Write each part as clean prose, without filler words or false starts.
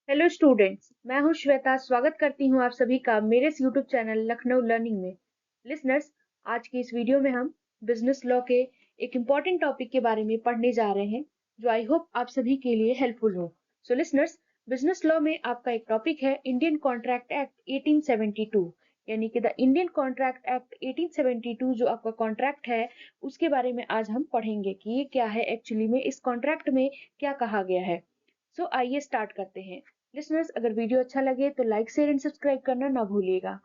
Hello students, मैं हूं श्वेता। स्वागत करती हूं आप सभी का मेरे इस यूट्यूब चैनल लखनऊ लर्निंग में। लिसनर्स, आज की इस वीडियो में हम बिजनेस लॉ के एक इम्पॉर्टेंट टॉपिक के बारे में पढ़ने जा रहे हैं, जो आई होप आप सभी के लिए हेल्पफुल हो। सो लिसनर्स, बिजनेस लॉ में आपका एक टॉपिक है इंडियन कॉन्ट्रैक्ट एक्ट 1872, यानी कि द इंडियन कॉन्ट्रैक्ट एक्ट 1872। जो आपका कॉन्ट्रैक्ट है उसके बारे में आज हम पढ़ेंगे कि ये क्या है, एक्चुअली में इस कॉन्ट्रैक्ट में क्या कहा गया है। आइए स्टार्ट करते हैं। लिसनर्स, अगर वीडियो अच्छा लगे तो लाइक शेयर एंड सब्सक्राइब करना ना भूलिएगा।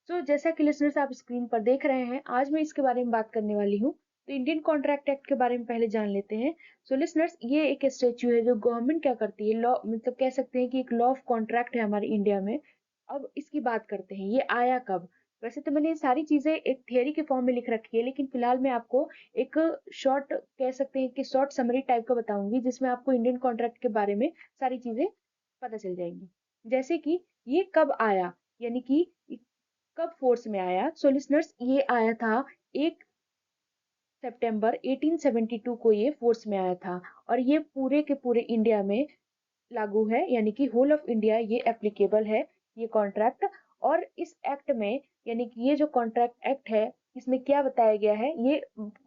जैसा कि लिसनर्स आप स्क्रीन पर देख रहे हैं, आज मैं इसके बारे में बात करने वाली हूँ। तो इंडियन कॉन्ट्रैक्ट एक्ट के बारे में पहले जान लेते हैं। लिसनर्स, ये एक स्टेच्यू है जो गवर्नमेंट क्या करती है, लॉ मतलब कह सकते हैं कि एक लॉ ऑफ कॉन्ट्रैक्ट है हमारे इंडिया में। अब इसकी बात करते हैं, ये आया कब। वैसे तो मैंने ये सारी चीजें एक थियरी के फॉर्म में लिख रखी है, लेकिन फिलहाल मैं आपको एक शॉर्ट कह सकते हैं कि शॉर्ट समरी टाइप का बताऊंगी, जिसमें आपको इंडियन कॉन्ट्रैक्ट के बारे में सारी चीजें पता चल जाएंगी। जैसे कि ये कब आया, यानी कि कब फोर्स में आया। लिसनर्स, ये आया था 1 सितंबर 1872 को ये फोर्स में आया था, और ये पूरे के पूरे इंडिया में लागू है, यानी कि होल ऑफ इंडिया ये एप्लीकेबल है ये कॉन्ट्रैक्ट। और इस एक्ट में, यानी कि ये जो कॉन्ट्रैक्ट एक्ट है, इसमें क्या बताया गया है, ये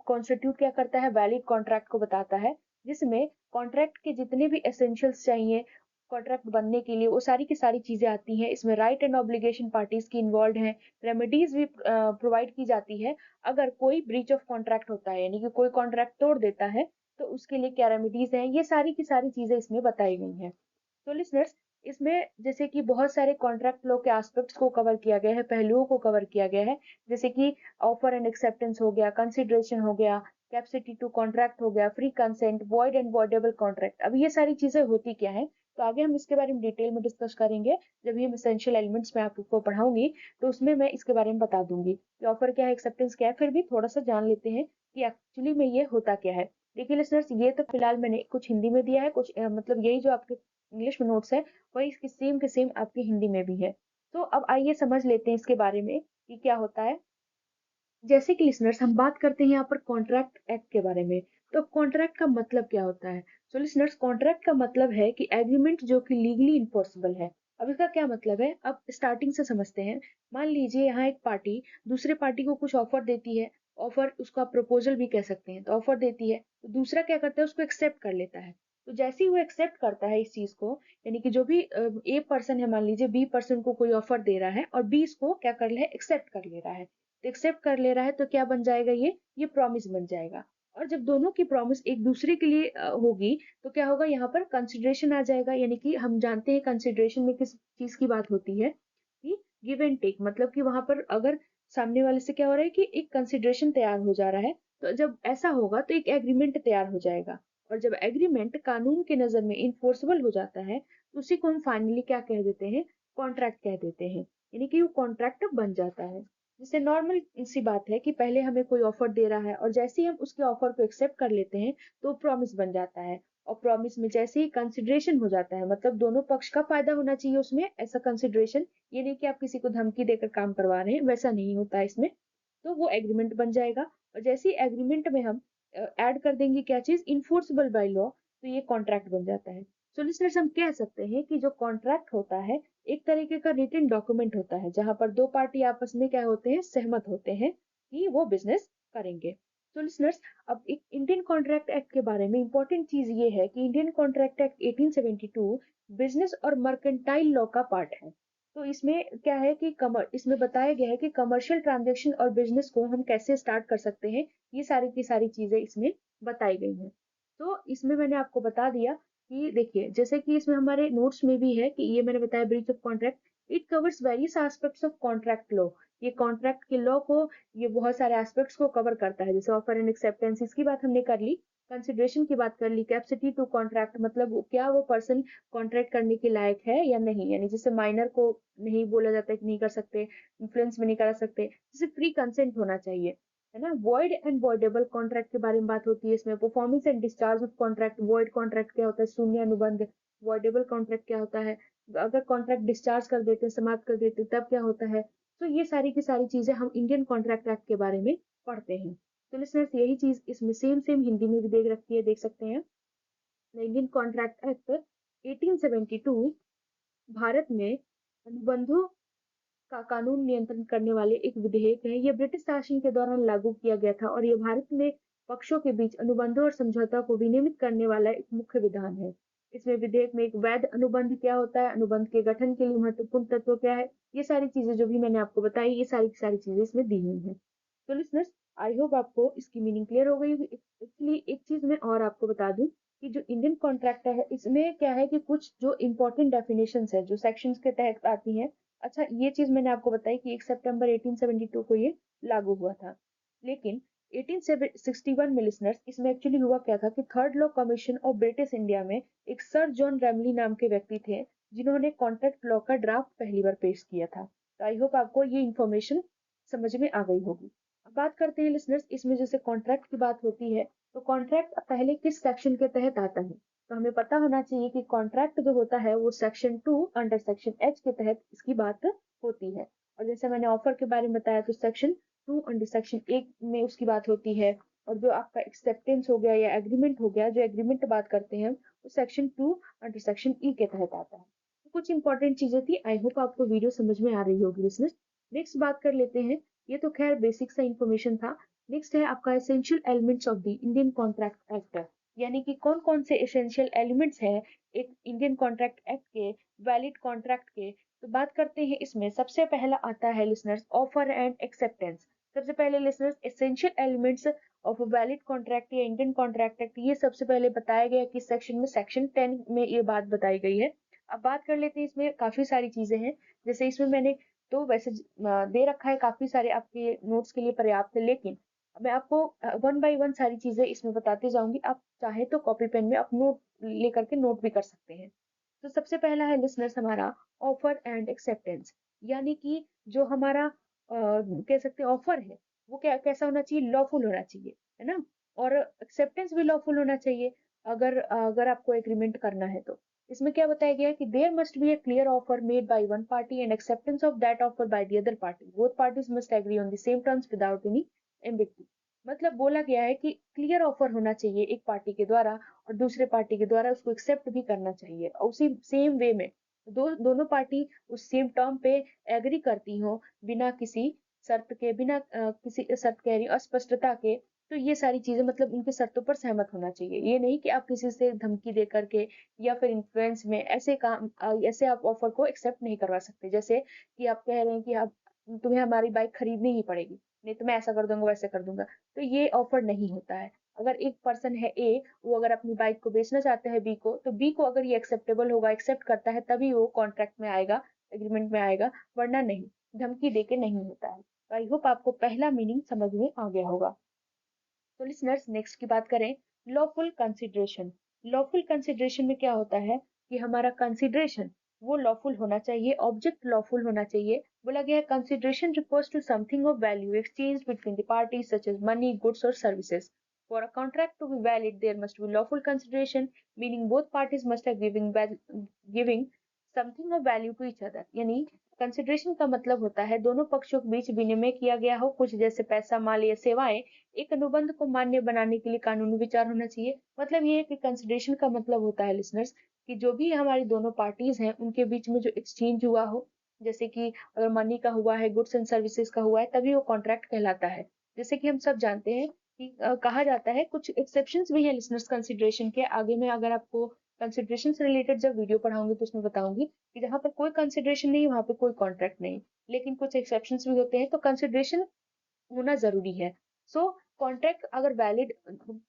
कॉन्स्टिट्यूट क्या करता है, वैलिड कॉन्ट्रैक्ट को बताता है, जिसमें कॉन्ट्रैक्ट के जितने भी एसेंशियल्स चाहिए कॉन्ट्रैक्ट बनने के लिए, वो सारी की सारी चीजें आती हैं इसमें। राइट एंड ऑब्लिगेशन पार्टीज की इन्वॉल्व हैं, रेमेडीज भी प्रोवाइड की जाती है अगर कोई ब्रीच ऑफ कॉन्ट्रैक्ट होता है, यानी कि कोई कॉन्ट्रैक्ट तोड़ देता है तो उसके लिए क्या रेमेडीज हैं, ये सारी की सारी चीजें इसमें बताई गई हैं। लिसनर्स, इसमें जैसे कि बहुत सारे कॉन्ट्रैक्ट लॉ के एस्पेक्ट्स को कवर किया गया है, पहलुओं को कवर किया गया है, जैसे कि ऑफर एंड एक्सेप्टेंस हो गया, कंसिडरेशन हो गया, कैपेसिटी टू कॉन्ट्रैक्ट हो गया, free consent, void and voidable contract. अब ये सारी चीजें होती क्या है, तो आगे हम इसके बारे में डिटेल में डिस्कस करेंगे। जब ये एसेंशियल एलिमेंट्स में आपको पढ़ाऊंगी तो उसमें मैं इसके बारे में बता दूंगी कि ऑफर क्या है, एक्सेप्टेंस क्या है। फिर भी थोड़ा सा जान लेते हैं कि एक्चुअली में ये होता क्या है। देखिए लिसनर्स, ये तो फिलहाल मैंने कुछ हिंदी में दिया है, कुछ मतलब यही जो आपके इंग्लिश में नोट्स है, वही इसकी सेम के सेम आपके हिंदी में भी है। अब आइए समझ लेते हैं इसके बारे में कि क्या होता है। जैसे कि लिसनर्स, हम बात करते हैं यहाँ पर कॉन्ट्रैक्ट एक्ट के बारे में। तो कॉन्ट्रैक्ट का मतलब क्या होता है। लिसनर्स, कॉन्ट्रैक्ट का मतलब है कि एग्रीमेंट जो कि लीगली इन्फोर्सेबल है। अब इसका क्या मतलब है, अब स्टार्टिंग से समझते हैं। मान लीजिए यहाँ एक पार्टी दूसरे पार्टी को कुछ ऑफर देती है। ऑफर, उसका प्रपोजल भी कह सकते हैं, तो ऑफर देती है तो दूसरा क्या करता है, उसको एक्सेप्ट कर लेता है। तो जैसे ही वो एक्सेप्ट करता है इस चीज को, यानी कि जो भी ए पर्सन है, मान लीजिए बी पर्सन को कोई ऑफर दे रहा है और बी इसको क्या कर ले है, एक्सेप्ट कर ले रहा है। तो एक्सेप्ट कर ले रहा है तो क्या बन जाएगा, ये प्रॉमिस बन जाएगा। और जब दोनों की प्रॉमिस एक दूसरे के लिए होगी, तो क्या होगा, यहाँ पर कंसिडरेशन आ जाएगा। यानी कि हम जानते हैं कंसिडरेशन में किस चीज की बात होती है, कि गिव एंड टेक। मतलब कि वहां पर अगर सामने वाले से क्या हो रहा है कि एक कंसिडरेशन तैयार हो जा रहा है, तो जब ऐसा होगा तो एक एग्रीमेंट तैयार हो जाएगा। और जब एग्रीमेंट कानून की नजर में इन्फोर्सेबल हो जाता है, तो उसी को हम फाइनली क्या कह देते हैं, कॉन्ट्रैक्ट कह देते हैं। यानी कि वो कॉन्ट्रैक्ट बन जाता है। जैसे नॉर्मल सी बात है कि पहले हमें कोई ऑफर दे रहा है और जैसे ही हम उसके ऑफर को एक्सेप्ट कर लेते हैं, तो प्रॉमिस बन जाता है। और प्रॉमिस में जैसे ही कंसिडरेशन हो जाता है, मतलब दोनों पक्ष का फायदा होना चाहिए उसमें, ऐसा कंसिडरेशन। ये नहीं कि आप किसी को धमकी देकर काम करवा रहे हैं, वैसा नहीं होता है इसमें। तो वो एग्रीमेंट बन जाएगा। और जैसे ही एग्रीमेंट में हम ऐड कर देंगे क्या चीज, इन्फोर्सेबल बाय लॉ, तो ये कॉन्ट्रैक्ट बन जाता है। लिसनर्स, हम कह सकते हैं कि जो कॉन्ट्रैक्ट होता है एक तरीके का रिटन डॉक्यूमेंट होता है, जहां पर दो पार्टी आपस में क्या होते हैं, सहमत होते हैं कि वो बिजनेस करेंगे। लिसनर्स, अब एक इंडियन कॉन्ट्रैक्ट एक्ट के बारे में इंपॉर्टेंट चीज ये है कि इंडियन कॉन्ट्रैक्ट एक्ट 1872 बिजनेस और मर्केंटाइल लॉ का पार्ट है। तो इसमें क्या है कि कमर इसमें बताया गया है कि कमर्शियल ट्रांजेक्शन और बिजनेस को हम कैसे स्टार्ट कर सकते हैं, ये सारी की सारी चीजें इसमें बताई गई हैं। तो इसमें मैंने आपको बता दिया कि देखिए, जैसे कि इसमें हमारे नोट्स में भी है कि ये मैंने बताया, breach of contract, it covers various aspects of contract law. ये कॉन्ट्रैक्ट के लॉ को, ये बहुत सारे एस्पेक्ट्स को कवर करता है। जैसे ऑफर एंड एक्सेप्टेंस, इसकी बात हमने कर ली, कंसिडरेशन की बात कर ली, कैपेसिटी टू कॉन्ट्रैक्ट, मतलब क्या वो पर्सन कॉन्ट्रैक्ट करने के लायक है या नहीं, यानी जैसे माइनर को नहीं बोला जाता है कि नहीं कर सकते, इन्फ्लुएंस में नहीं करा सकते, जैसे फ्री कंसेंट होना चाहिए, है ना। वॉइड एंड वॉइडेबल कॉन्ट्रैक्ट के बारे में बात होती है इसमें। Performance and discharge of contract, void contract क्या होता है, शून्य अनुबंध। वॉइडेबल कॉन्ट्रैक्ट क्या होता है, अगर कॉन्ट्रैक्ट डिस्चार्ज कर देते हैं, समाप्त कर देते हैं, तब क्या होता है। तो ये सारी की सारी चीजें हम इंडियन कॉन्ट्रैक्ट एक्ट के बारे में पढ़ते हैं। तो लिसनर्स, यही चीज इसमें सेम सेम हिंदी में भी देख रखी है, देख सकते हैं। इंडियन कॉन्ट्रैक्ट एक्ट 1872 भारत में अनुबंधों का कानून नियंत्रण करने वाले एक विधेयक है। यह ब्रिटिश शासन के दौरान लागू किया गया था और यह भारत में पक्षों के बीच अनुबंधों और समझौता को विनियमित करने वाला एक मुख्य विधान है। इसमें विधेयक में एक वैध अनुबंध क्या होता है, अनुबंध के गठन के लिए महत्वपूर्ण तत्व क्या है, ये सारी चीजें जो भी मैंने आपको बताई, ये सारी की सारी चीजें इसमें दी हुई हैं। तो लिसनर्स, आई होप आपको इसकी मीनिंग क्लियर हो गई होगी। एक्चुअली एक चीज मैं और आपको बता दूं कि जो इंडियन कॉन्ट्रैक्ट है इसमें क्या है कि कुछ जो इंपॉर्टेंट डेफिनेशंस है जो सेक्शंस के तहत आती हैं। अच्छा, ये चीज मैंने आपको बताई कि 1 सितंबर 1872 को ये लागू हुआ था, लेकिन 1861 में लिसनर्स इसमें एक्चुअली हुआ क्या था कि third law commission of British India में एक सर जॉन रेमली नाम के व्यक्ति थे जिन्होंने कॉन्ट्रैक्ट लॉ का ड्राफ्ट पहली बार पेश किया था। तो आई होप आपको ये इन्फॉर्मेशन समझ में आ गई होगी। अब बात करते हैं लिसनर्स, इसमें जैसे कॉन्ट्रैक्ट की बात होती है तो कॉन्ट्रैक्ट पहले किस सेक्शन के तहत आता है, तो हमें पता होना चाहिए कि कॉन्ट्रैक्ट जो होता है वो सेक्शन 2 अंडर सेक्शन एच के तहत इसकी बात होती है। और जैसे मैंने ऑफर के बारे में बताया तो सेक्शन 2 अंडर सेक्शन 1 में उसकी बात होती है। और जो आपका एक्सेप्टेंस हो गया या एग्रीमेंट हो गया, जो एग्रीमेंट बात करते हैं वो सेक्शन 2 अंडर सेक्शन ई के तहत आता है। तो कुछ इंपॉर्टेंट चीजें थी, आई होप आपको वीडियो समझ में आ रही होगी लिसनर्स। नेक्स्ट बात कर लेते हैं, ये तो खैर बेसिक सा इंफॉर्मेशन था। नेक्स्ट है आपका essential elements of the Indian contract act, यानी कि कौन कौन से एसेंशियल एलिमेंट्स हैं एक इंडियन कॉन्ट्रैक्ट एक्ट के, वैलिड कॉन्ट्रैक्ट के। तो बात करते हैं, इसमें सबसे पहला आता है लिसनर्स ऑफर एंड एक्सेप्टेंस। सबसे पहले listeners essential elements of valid contract या इंडियन कॉन्ट्रैक्ट एक्ट, ये सबसे पहले बताया गया कि सेक्शन में सेक्शन 10 में ये बात बताई गई है। अब बात कर लेते हैं, इसमें काफी सारी चीजें हैं। जैसे इसमें मैंने तो वैसे दे रखा है, काफी सारे आपके नोट्स के लिए पर्याप्त है, लेकिन मैं आपको वन बाय वन सारी चीजें इसमें बताते जाऊंगी। आप चाहे तो कॉपी पेन में आप नोट लेकर के नोट भी कर सकते हैं। तो सबसे पहला है लिसनर्स हमारा ऑफर एंड एक्सेप्टेंस, यानी कि जो हमारा कह सकते हैं ऑफर है वो क्या कैसा होना चाहिए, लॉफुल होना चाहिए, है ना। और एक्सेप्टेंस भी लॉफुल होना चाहिए अगर अगर आपको एग्रीमेंट करना है तो। इसमें क्या बताया गया है कि there must be a clear offer made by one party and acceptance of that offer by the other party. Both parties must agree on the same terms without any ambiguity. मतलब बोला गया है कि क्लियर ऑफर होना चाहिए एक party के द्वारा और दूसरे पार्टी के द्वारा उसको एक्सेप्ट भी करना चाहिए, और उसी सेम वे में दोनों पार्टी उस सेम टर्म पे एग्री करती हो, बिना किसी शर्त के, बिना किसी शर्त कह रही अस्पष्टता के। तो ये सारी चीजें मतलब उनकी शर्तों पर सहमत होना चाहिए। ये नहीं कि आप किसी से धमकी दे करके या फिर इन्फ्लुएंस में ऐसे काम ऐसे आप ऑफर को एक्सेप्ट नहीं करवा सकते। जैसे कि आप कह रहे हैं कि आप तुम्हें हमारी बाइक खरीदनी ही पड़ेगी, नहीं तो मैं ऐसा कर दूंगा वैसे कर दूंगा। तो ये ऑफर नहीं होता है। अगर एक पर्सन है ए, वो अगर अपनी बाइक को बेचना चाहता है बी को, तो बी को अगर ये एक्सेप्टेबल होगा, एक्सेप्ट करता है, तभी वो कॉन्ट्रैक्ट में आएगा, एग्रीमेंट में आएगा, वरना नहीं, धमकी देके नहीं होता है। तो आई होप आपको पहला मीनिंग समझ में आ गया होगा। तो लिसनर्स नेक्स्ट की बात करें, लॉफुल कंसिडरेशन। लॉफुल कंसिडरेशन में क्या होता है कि हमारा कंसिडरेशन वो लॉफुल होना चाहिए, ऑब्जेक्ट लॉफुल होना चाहिए। बोला गया है consideration refers to something of value exchange between the parties such as money, goods और services. For a contract to be valid there must be lawful consideration, meaning both parties must have giving something of value to each other. यानी consideration का मतलब होता है दोनों पक्षों के बीच विनिमय किया गया हो कुछ, जैसे पैसा, माल या सेवाएं। एक अनुबंध को मान्य बनाने के लिए कानूनी विचार होना चाहिए। मतलब ये है कि कंसिडरेशन का मतलब होता है लिसनर्स कि जो भी हमारी दोनों पार्टीज हैं उनके बीच में जो एक्सचेंज हुआ हो, जैसे कि अगर मनी का हुआ है, गुड्स एंड सर्विसेज का हुआ है, तभी वो कॉन्ट्रैक्ट कहलाता है। जैसे कि हम सब जानते हैं कि कहा जाता है, कुछ एक्सेप्शंस भी है लिसनर्स कंसिडरेशन के। आगे में अगर आपको कंसिडरेशन से रिलेटेड जब वीडियो पढ़ाऊंगी तो उसमें बताऊंगी कि जहाँ पर कोई कंसिडरेशन नहीं वहां पे कोई कॉन्ट्रैक्ट नहीं। लेकिन कुछ एक्सेप्शंस भी होते हैं, तो कंसिडरेशन होना जरूरी है। सो कॉन्ट्रैक्ट अगर वैलिड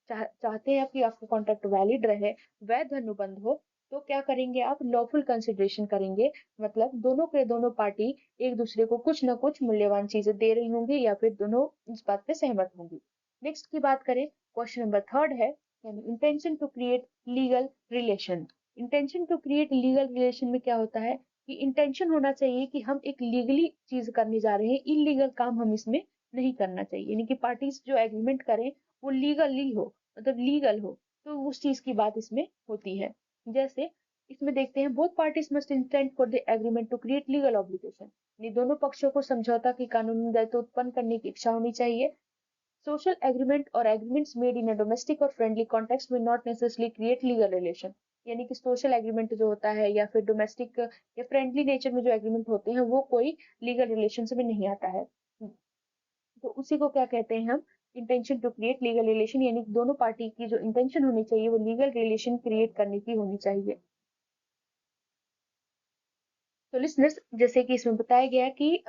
चाहते हैं कि आपका कॉन्ट्रैक्ट वैलिड रहे, वैध अनुबंध हो, तो क्या करेंगे आप, लॉफुल कंसिडरेशन करेंगे। मतलब दोनों के दोनों पार्टी एक दूसरे को कुछ ना कुछ मूल्यवान चीजें दे रही होंगी या फिर दोनों इस बात पे सहमत होंगी। नेक्स्ट की बात करें, क्वेश्चन नंबर थर्ड है intention to create legal relation. Intention to create legal relation में क्या होता है कि इंटेंशन होना चाहिए कि हम एक लीगली चीज करने जा रहे हैं, इलीगल काम हम इसमें नहीं करना चाहिए। यानी कि पार्टीज जो एग्रीमेंट करें वो लीगली हो, मतलब लीगल हो, तो उस चीज की बात इसमें होती है। जैसे इसमें देखते हैं, both parties must intend for the agreement to create legal obligation. यानी दोनों पक्षों को समझौता की कानूनी दायित्व उत्पन्न करने की इच्छा होनी चाहिए। सोशल एग्रीमेंट और agreements made in a domestic और फ्रेंडली कॉन्टेक्स्ट में not necessarily create legal relation. यानी कि सोशल एग्रीमेंट जो होता है या फिर डोमेस्टिक या फ्रेंडली नेचर में जो एग्रीमेंट होते हैं वो कोई लीगल रिलेशन में नहीं आता है। तो उसी को क्या कहते हैं हम, intention to create legal relation, यानी कि दोनों पार्टी की जो इंटेंशन होनी चाहिए वो लीगल रिलेशन क्रिएट करने की होनी चाहिए। तो लिसनर्स, जैसे कि इसमें बताया गया कि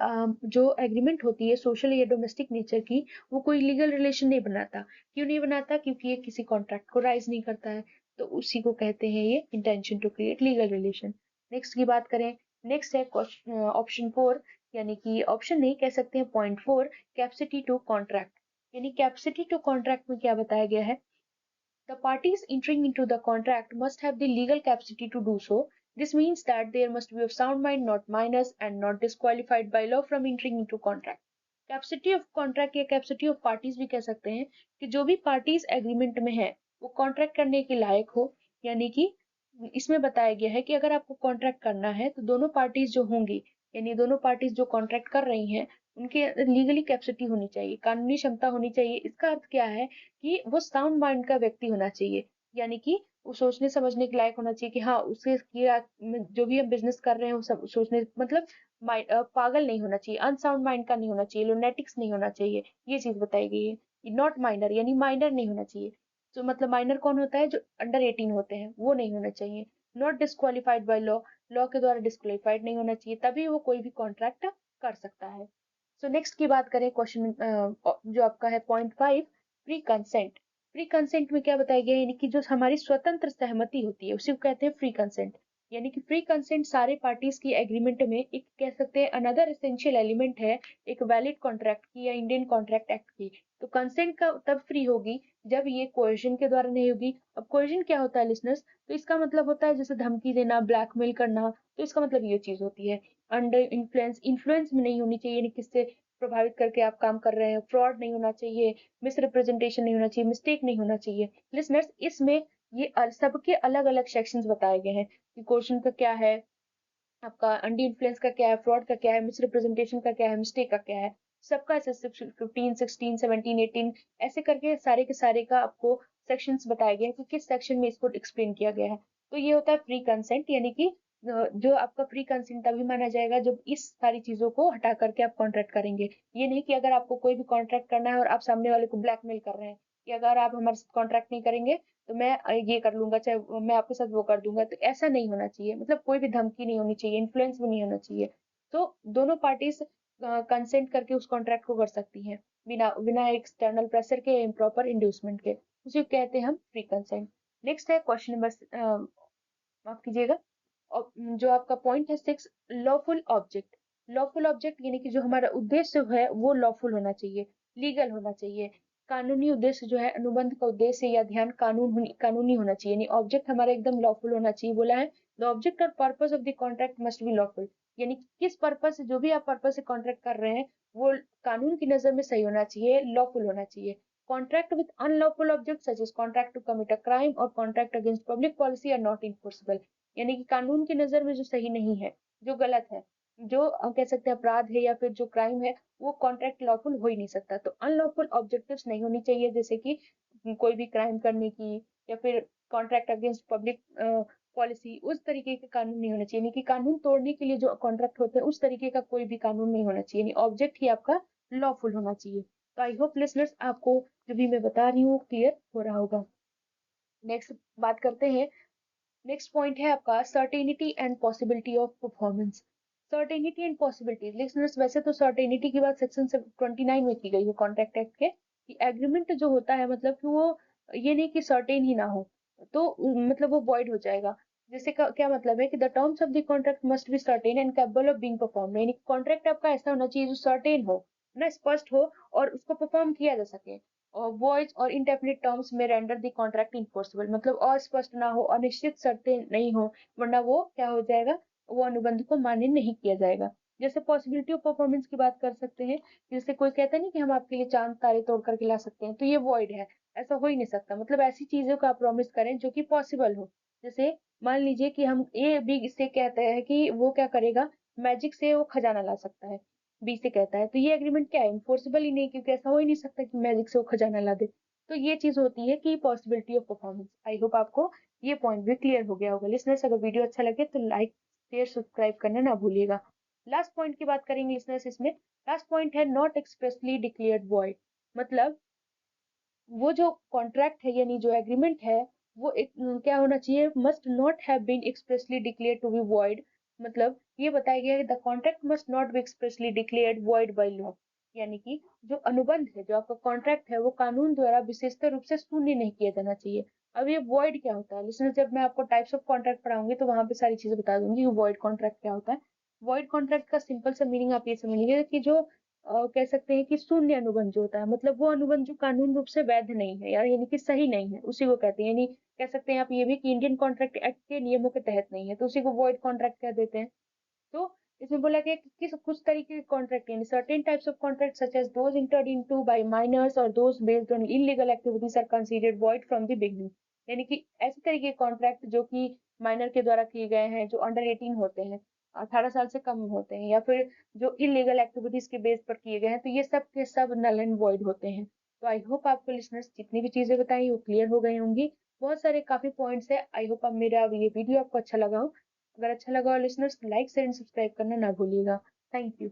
जो एग्रीमेंट होती है सोशल या डोमेस्टिक नेचर की, वो कोई लीगल रिलेशन नहीं बनाता। क्यों नहीं बनाता? क्योंकि ये किसी कॉन्ट्रैक्ट को राइज नहीं करता है। तो उसी को कहते हैं ये intention to create legal relation. Next की बात करें, नेक्स्ट है ऑप्शन 4, यानी कि ऑप्शन नहीं कह सकते हैं, पॉइंट 4, कैपेसिटी टू कॉन्ट्रैक्ट। यानी कैपेसिटी टू कॉन्ट्रैक्ट में क्या बताया गया है? The parties entering into the contract must have the legal capacity to do so. This means that there must be of sound mind, not minors, and not disqualified by law from entering into contract. Capacity of contract या capacity of parties भी कह सकते हैं कि जो भी parties agreement में है वो कॉन्ट्रैक्ट करने के लायक हो। यानी कि इसमें बताया गया है कि अगर आपको कॉन्ट्रैक्ट करना है तो दोनों पार्टीज जो होंगी, यानी दोनों पार्टीज जो कॉन्ट्रैक्ट कर रही हैं, उनके लीगली कैपेसिटी होनी चाहिए, कानूनी क्षमता होनी चाहिए। इसका अर्थ क्या है कि वो साउंड माइंड का व्यक्ति होना चाहिए, यानी कि वो सोचने समझने के लायक होना चाहिए कि हाँ उसके किया जो भी हम बिजनेस कर रहे हैं वो सब सोचने मतलब पागल नहीं होना चाहिए, अनसाउंड माइंड का नहीं होना चाहिए, लुनेटिक्स नहीं होना चाहिए। ये चीज बताई गई है। नॉट माइनर, यानी माइनर नहीं होना चाहिए। तो मतलब माइनर कौन होता है? जो अंडर 18 होते हैं, वो नहीं होना चाहिए। Not disqualified by law, law के द्वारा डिस्क्वालिफाइड नहीं होना चाहिए, तभी वो कोई भी कॉन्ट्रैक्ट कर सकता है। सो नेक्स्ट की बात करें, क्वेश्चन जो आपका है point 5, pre consent. Pre consent में क्या बताया गया है? यानी कि जो हमारी स्वतंत्र सहमति होती है उसी को कहते हैं प्री कंसेंट। यानी कि प्री कंसेंट सारे पार्टीज की एग्रीमेंट में एक कह सकते हैं अनदर एसेंशियल एलिमेंट है एक वैलिड कॉन्ट्रैक्ट की या इंडियन कॉन्ट्रैक्ट एक्ट की। तो कंसेंट का तब फ्री होगी जब ये कोएर्जन के द्वारा नहीं होगी। अब कोएर्जन क्या होता है लिसनर्स? तो इसका मतलब होता है जैसे धमकी देना, ब्लैकमेल करना। तो इसका मतलब ये चीज होती है। अंडर इन्फ्लुएंस, इन्फ्लुएंस में नहीं होनी चाहिए, यानी किससे प्रभावित करके आप काम कर रहे हैं। फ्रॉड नहीं होना चाहिए, मिसरिप्रेजेंटेशन नहीं होना चाहिए, मिस्टेक नहीं होना चाहिए। लिसनर्स, इसमें ये सबके अलग अलग सेक्शंस बताए गए हैं कि क्वेश्चन का क्या है, आपका अंडी इन्फ्लुएंस का क्या है, फ्रॉड का क्या है, मिसरिप्रेजेंटेशन का क्या है, मिस्टेक का क्या है। सबका ऐसे 15, 16, 17, 18 ऐसे करके सारे के सारे का आपको सेक्शंस बताए गए हैं कि किस सेक्शन में इसको एक्सप्लेन किया गया है। तो ये होता है प्री कंसेंट, यानी कि जो आपका प्री कंसेंट तभी माना जाएगा जब इस सारी चीजों को हटा करके आप कॉन्ट्रैक्ट करेंगे। ये नहीं कि अगर आपको कोई भी कॉन्ट्रैक्ट करना है और आप सामने वाले को ब्लैकमेल कर रहे हैं कि अगर आप हमारे साथ कॉन्ट्रैक्ट नहीं करेंगे तो मैं ये कर लूंगा, चाहे मैं आपके साथ वो कर दूंगा। तो ऐसा नहीं होना चाहिए, मतलब कोई भी धमकी नहीं होनी चाहिए, इन्फ्लुएंस भी नहीं होना चाहिए। तो दोनों पार्टीज कंसेंट करके उस कॉन्ट्रैक्ट को कर सकती हैं बिना बिना एक्सटर्नल प्रेशर के, इम्प्रॉपर इंड्यूसमेंट के। उसे कहते हैं हम प्री कंसेंट। नेक्स्ट है क्वेश्चन नंबर, माफ कीजिएगा, जो आपका पॉइंट है 6, लॉफुल ऑब्जेक्ट। लॉफुल ऑब्जेक्ट यानी कि जो हमारा उद्देश्य है वो लॉफुल होना चाहिए, लीगल होना चाहिए। कानूनी उद्देश्य जो है, अनुबंध का उद्देश्य या ध्यान कानूनी होना चाहिए, यानी ऑब्जेक्ट हमारा एकदम लॉफुल होना चाहिए। बोला है द ऑब्जेक्ट और purpose of the contract must be lawful, यानी कि किस पर्पस से, जो भी आप पर्पस से कॉन्ट्रैक्ट कर रहे हैं वो कानून की नजर में सही होना चाहिए, लॉफुल होना चाहिए। Contract with unlawful objects such as contract to commit a crime or contract against public policy are not enforceable. यानी कि कानून की नजर में जो सही नहीं है, जो गलत है, जो कह सकते हैं अपराध है या फिर जो क्राइम है, वो कॉन्ट्रैक्ट लॉफुल हो ही नहीं सकता। तो अनलॉफुल ऑब्जेक्टिव्स नहीं होनी चाहिए, जैसे कि कोई भी क्राइम करने की या फिर कॉन्ट्रैक्ट अगेंस्ट पब्लिक पॉलिसी, उस तरीके के कानून नहीं होना चाहिए। यानी कि कानून तोड़ने के लिए जो कॉन्ट्रैक्ट होते हैं उस तरीके का कोई भी कानून नहीं होना चाहिए, यानी ऑब्जेक्ट ही आपका लॉफुल होना चाहिए। तो आई होप लिसनर्स आपको जो भी मैं बता रही हूँ क्लियर हो रहा होगा। नेक्स्ट बात करते हैं, नेक्स्ट पॉइंट है आपका certainty and possibility of performance. Certainty and possibility, listeners वैसे तो सर्टेनिटी की बात सेक्शन 29 में की गई है कॉन्ट्रैक्ट एक्ट के, कि एग्रीमेंट जो होता है मतलब कि वो ये नहीं कि सर्टेन ही ना हो, तो मतलब वो वॉइड हो जाएगा। जैसे क्या मतलब है कि the terms of the contract must be certain and capable of being perform, यानी कॉन्ट्रैक्ट आपका ऐसा होना चाहिए जो सर्टेन हो ना, स्पष्ट हो और उसको परफॉर्म किया जा सके। और वॉइड और इंडेफिनिट टर्म्स में रेंडर द कॉन्ट्रैक्ट इनफोर्सेबल, मतलब अस्पष्ट ना हो, अनिश्चित शर्तें नहीं हो, वरना वो क्या हो जाएगा, वो अनुबंध को मान्य नहीं किया जाएगा। जैसे पॉसिबिलिटी ऑफ परफॉर्मेंस की बात कर सकते हैं, जैसे कोई कहता नहीं कि हम आपके लिए चांद तारे तोड़ करके ला सकते हैं, तो ये वॉइड है, ऐसा हो ही नहीं सकता। मतलब ऐसी चीजों का आप प्रॉमिस करें जो कि पॉसिबल हो। जैसे मान लीजिए कि हम ए बी से कहते हैं कि वो क्या करेगा, मैजिक से वो खजाना ला सकता है, बी से कहता है, तो ये एग्रीमेंट क्या है, इन्फोर्सेबल ही नहीं, क्योंकि ऐसा हो ही नहीं सकता कि मैजिक से वो खजाना ला दे। तो ये चीज होती है कि possibility of performance. I hope आपको ये पॉइंट भी क्लियर हो गया होगा। लिसनर्स, अगर वीडियो अच्छा लगे तो लाइक शेयर सब्सक्राइब करना ना भूलिएगा। लास्ट पॉइंट की बात करेंगे लिसनर्स इसमें। लास्ट पॉइंट है नॉट एक्सप्रेसली डिक्लेयर्ड वॉइड। मतलब वो जो कॉन्ट्रैक्ट है यानी जो एग्रीमेंट है वो एक क्या होना चाहिए, must not have been expressly declared to be void. मतलब ये बताया गया है the contract must not be expressly declared void by law. यानी कि जो अनुबंध है, जो आपका कॉन्ट्रैक्ट है, वो कानून द्वारा विशेषता रूप से शून्य नहीं किया जाना चाहिए। अब ये वॉइड क्या होता है लिसनर, जब मैं आपको टाइप्स ऑफ कॉन्ट्रैक्ट पढ़ाऊंगी तो वहां पे सारी चीजें बता दूंगी कि वॉइड कॉन्ट्रैक्ट क्या होता है। वॉइड कॉन्ट्रैक्ट का सिंपल सा मीनिंग आप ये समझ लीजिए कि जो कह सकते हैं कि शून्य अनुबंध जो होता है, मतलब वो अनुबंध जो कानून रूप से वैध नहीं है यार, यानी कि सही नहीं है, उसी को कहते हैं। यानी कह सकते हैं आप ये भी कि इंडियन कॉन्ट्रैक्ट एक्ट के नियमों के तहत नहीं है, तो उसी को वॉइड कॉन्ट्रैक्ट कह देते हैं। तो इसमें बोला गया कि किस कुछ तरीके के कॉन्ट्रैक्ट यानी certain types of contract such as those entered into by minors और those based on illegal activities are considered void from the beginning. यानी कि ऐसे तरीके के कॉन्ट्रैक्ट जो कि माइनर के द्वारा किए गए हैं, जो अंडर 18 होते हैं, 18 साल से कम होते हैं, या फिर जो इलीगल एक्टिविटीज के बेस पर किए गए हैं, तो ये सब के सब नल एंड वॉइड होते हैं। तो आई होप आपको लिसनर्स जितनी भी चीजें बताई वो क्लियर हो गई होंगी। बहुत सारे काफी पॉइंट्स है। आई होप अब मेरा ये वीडियो आपको अच्छा लगा हो। अगर अच्छा लगा हो listeners, like share and subscribe करना ना भूलिएगा। Thank you.